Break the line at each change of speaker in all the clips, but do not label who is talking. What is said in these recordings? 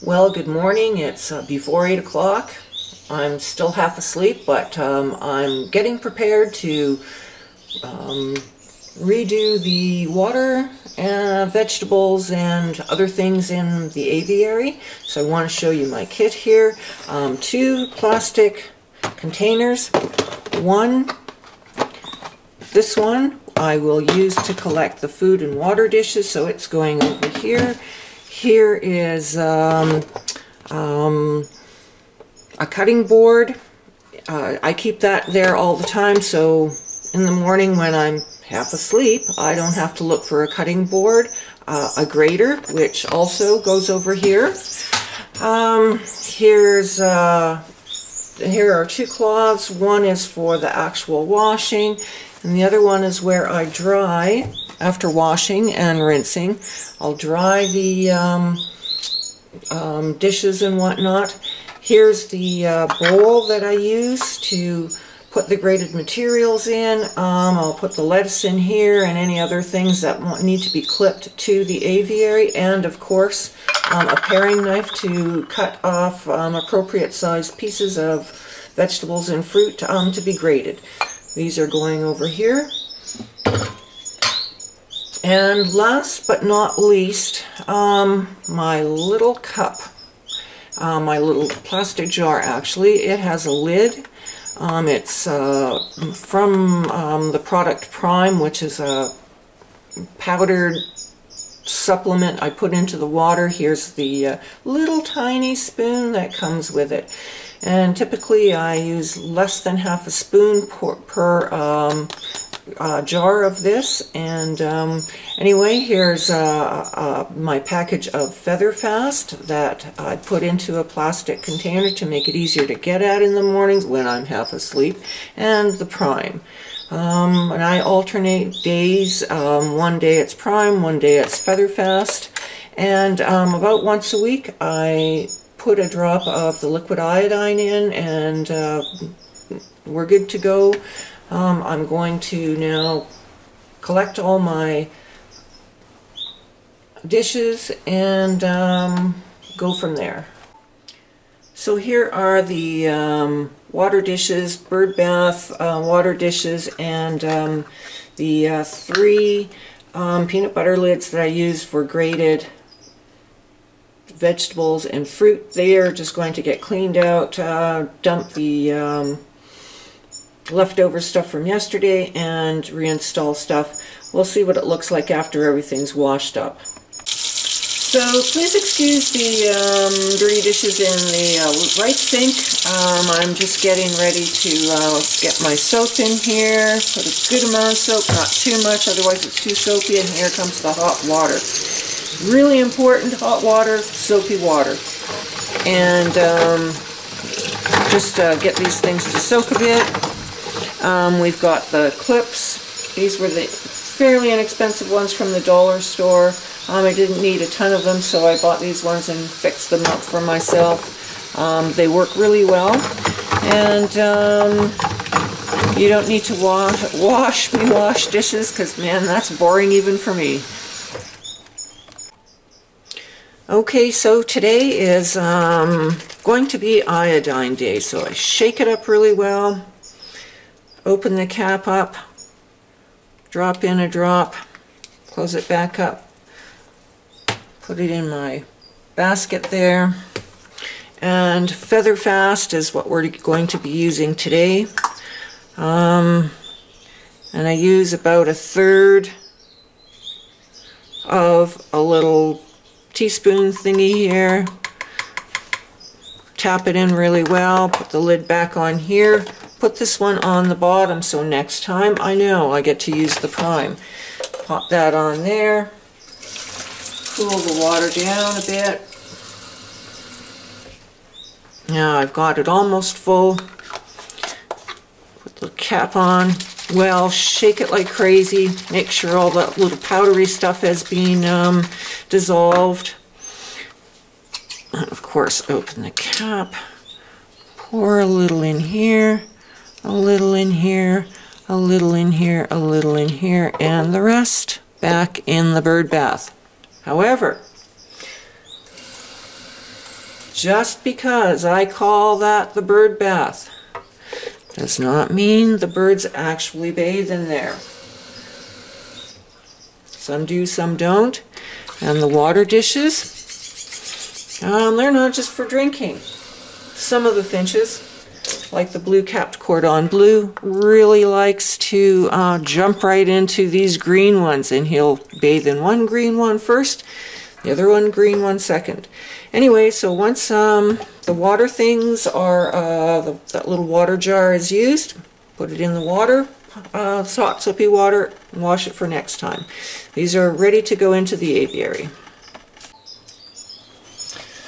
Well, good morning. It's before 8 o'clock. I'm still half asleep, but I'm getting prepared to redo the water, vegetables, and other things in the aviary. So I want to show you my kit here. 2 plastic containers. This one I will use to collect the food and water dishes, so it's going over here. Here is a cutting board. I keep that there all the time, so in the morning when I'm half asleep, I don't have to look for a cutting board. A grater, which also goes over here. Here are 2 cloths. One is for the actual washing, and the other one is where I dry. After washing and rinsing, I'll dry the dishes and whatnot. Here's the bowl that I use to put the grated materials in. I'll put the lettuce in here and any other things that need to be clipped to the aviary, and of course a paring knife to cut off appropriate sized pieces of vegetables and fruit to be grated. These are going over here. And last but not least, my little cup, my little plastic jar actually. It has a lid. It's from the product Prime, which is a powdered supplement I put into the water. Here's the little tiny spoon that comes with it. And typically I use less than half a spoon per jar of this. And anyway, here's my package of Feather Fast that I put into a plastic container to make it easier to get at in the mornings when I'm half asleep, and the Prime. And I alternate days. One day it's Prime, one day it's Feather Fast, and about once a week I put a drop of the liquid iodine in, and we're good to go. I'm going to now collect all my dishes and go from there. So here are the water dishes, bird bath water dishes, and the 3 peanut butter lids that I use for grated vegetables and fruit. They are just going to get cleaned out, dump the leftover stuff from yesterday, and reinstall stuff. We'll see what it looks like after everything's washed up. So please excuse the dirty dishes in the right sink. I'm just getting ready to get my soap in here. Put a good amount of soap, not too much, otherwise it's too soapy. And here comes the hot water. Really important, hot water, soapy water. And just get these things to soak a bit. We've got the clips. These were the fairly inexpensive ones from the dollar store. I didn't need a ton of them, so I bought these ones and fixed them up for myself. They work really well, and you don't need to wash dishes, because man, that's boring even for me. Okay, so today is going to be iodine day, so I shake it up really well, open the cap up, drop in a drop, close it back up, put it in my basket there. And Feather Fast is what we're going to be using today. And I use about 1/3 of a little teaspoon thingy here. Tap it in really well, put the lid back on here, put this one on the bottom so next time I know I get to use the Prime. Pop that on there, cool the water down a bit. Now I've got it almost full. Put the cap on. Well, shake it like crazy. Make sure all that little powdery stuff has been dissolved. And of course, open the cap. Pour a little in here, a little in here, a little in here, a little in here, and the rest back in the bird bath. However, just because I call that the bird bath does not mean the birds actually bathe in there. Some do, some don't. And the water dishes, they're not just for drinking. Some of the finches, like the blue-capped cordon bleu, really likes to jump right into these green ones, and he'll bathe in one green one first, the other one green one second. Anyway, so once the water things are, that little water jar is used, put it in the water, hot soapy water, and wash it for next time. These are ready to go into the aviary.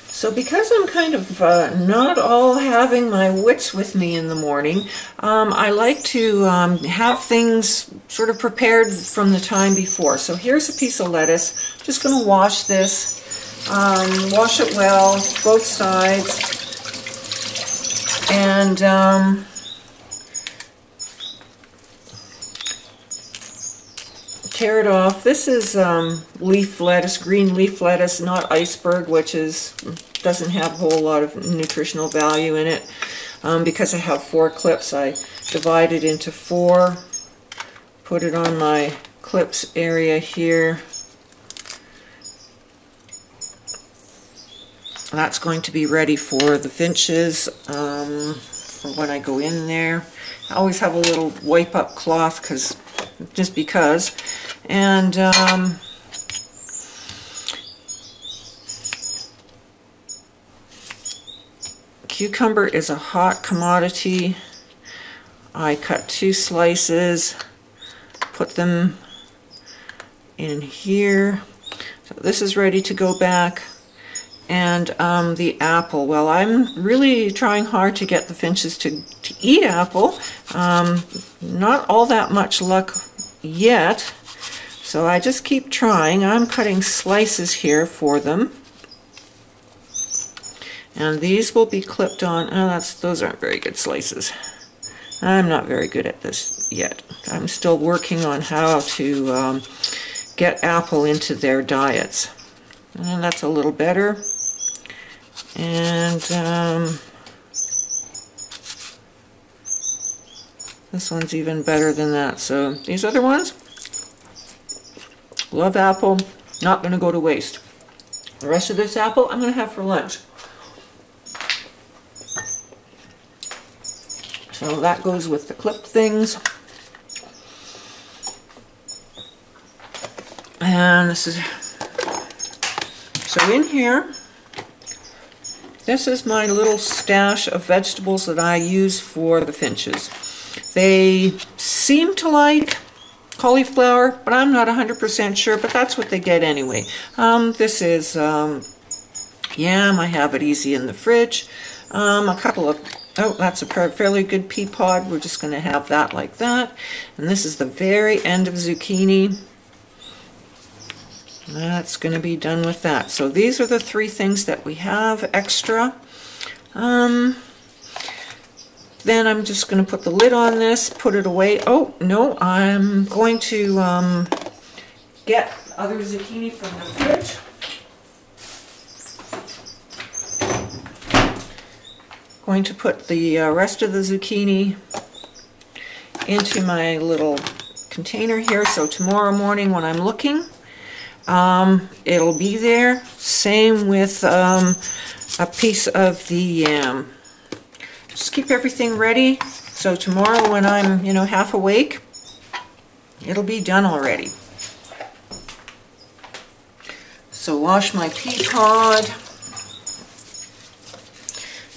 So because I'm kind of not all having my wits with me in the morning, I like to have things sort of prepared from the time before. So here's a piece of lettuce. Just going to wash this, wash it well, both sides, and tear it off. This is leaf lettuce, green leaf lettuce, not iceberg, which doesn't have a whole lot of nutritional value in it. Because I have 4 clips, I divide it into 4, put it on my clips area here. That's going to be ready for the finches for when I go in there. I always have a little wipe up cloth just because. And cucumber is a hot commodity. I cut 2 slices, put them in here. So this is ready to go back. And the apple, well, I'm really trying hard to get the finches to eat apple. Not all that much luck yet, so I just keep trying. I'm cutting slices here for them. And these will be clipped on. Oh, those aren't very good slices. I'm not very good at this yet. I'm still working on how to get apple into their diets. And that's a little better. And this one's even better than that. So these other ones, love apple, not going to go to waste. The rest of this apple I'm going to have for lunch. So that goes with the clipped things. And this is, so in here, this is my little stash of vegetables that I use for the finches. They seem to like cauliflower, but I'm not 100% sure, but that's what they get anyway. This is yam. I have it easy in the fridge. A couple of, oh, that's a fairly good pea pod. We're just going to have that like that. And this is the very end of zucchini. That's going to be done with that. So these are the 3 things that we have extra. Then I'm just going to put the lid on this, put it away. Oh, no, I'm going to get other zucchini from the fridge. Going to put the rest of the zucchini into my little container here, so tomorrow morning when I'm looking, it'll be there. Same with a piece of the yam. Just keep everything ready, so tomorrow when I'm, half awake, it'll be done already. So wash my pea pod,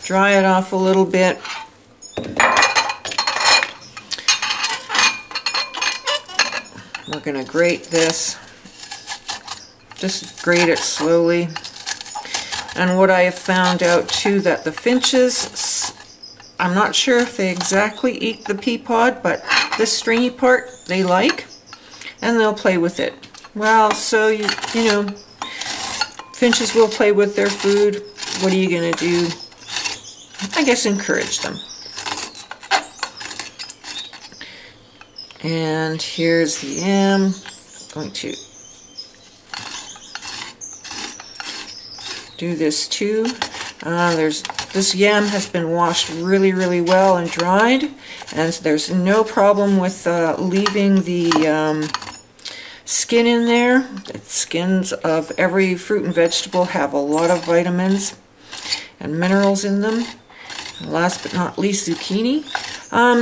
dry it off a little bit. We're going to grate this. Just grate it slowly. And what I have found out too, that the finches, I'm not sure if they exactly eat the pea pod, but this stringy part they like, and they'll play with it. Well, so you know, finches will play with their food. What are you going to do? I guess encourage them. And here's the yam. I'm going to do this too. This yam has been washed really, really well and dried, and there's no problem with leaving the skin in there. The skins of every fruit and vegetable have a lot of vitamins and minerals in them. And last but not least, zucchini.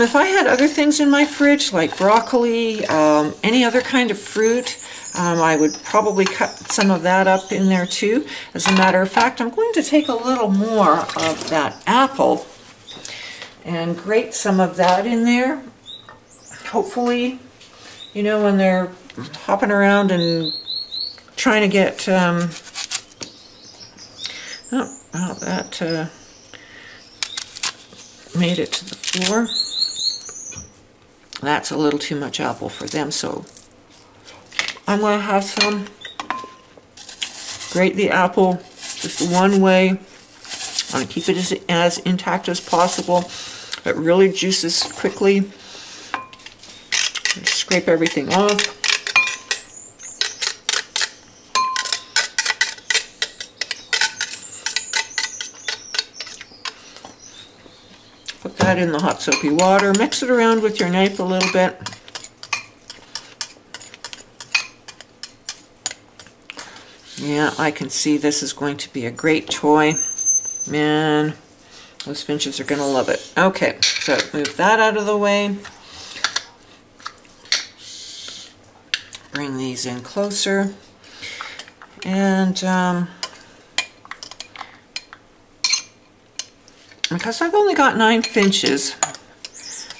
If I had other things in my fridge, like broccoli, any other kind of fruit, I would probably cut some of that up in there too. As a matter of fact, I'm going to take a little more of that apple and grate some of that in there. Hopefully, you know, when they're hopping around and trying to get, that made it to the floor. That's a little too much apple for them, so I'm going to have some. Grate the apple just one way. I want to keep it as intact as possible. It really juices quickly. Just scrape everything off. Put that in the hot soapy water. Mix it around with your knife a little bit. Yeah, I can see this is going to be a great toy. Man, those finches are going to love it. Okay, so move that out of the way. Bring these in closer. And because I've only got 9 finches,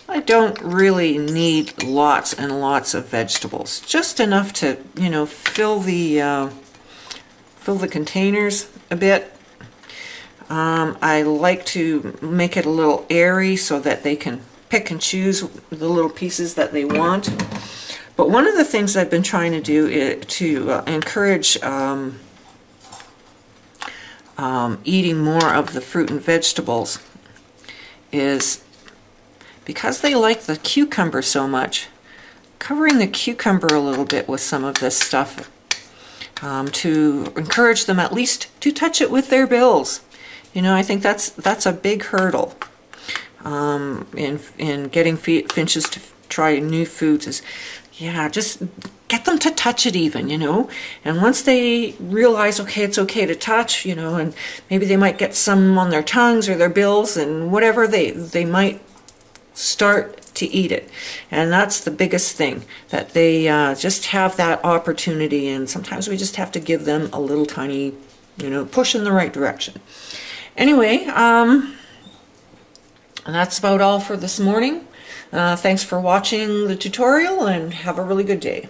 I don't really need lots and lots of vegetables. Just enough to, you know, fill the containers a bit. I like to make it a little airy so that they can pick and choose the little pieces that they want. But one of the things I've been trying to do is to encourage eating more of the fruit and vegetables is, because they like the cucumber so much, covering the cucumber a little bit with some of this stuff to encourage them at least to touch it with their bills. You know, I think that's a big hurdle in getting finches to try new foods is, yeah, just get them to touch it even, you know. And once they realize, okay, it's okay to touch, you know, and maybe they might get some on their tongues or their bills and whatever, they might start to eat it. And that's the biggest thing, that they just have that opportunity, and sometimes we just have to give them a little tiny, you know, push in the right direction. Anyway, that's about all for this morning. Thanks for watching the tutorial, and have a really good day.